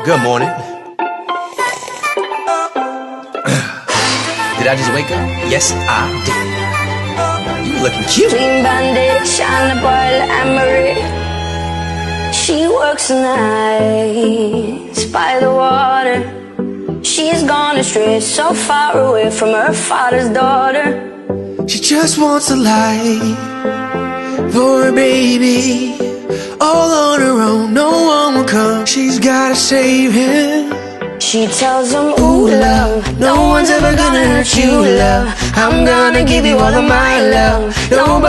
Good morning. Did I just wake up? Yes, I did. You looking cute. Clean bandit, shine the boil Emery. She works nights by the water. She's gone astray, so far away from her father's daughter. She just wants a life for a baby. All on her own, no one will come. She's gotta save him. She tells him, ooh, love, no one's ever gonna hurt you, love. I'm gonna give you all of my love. Nobody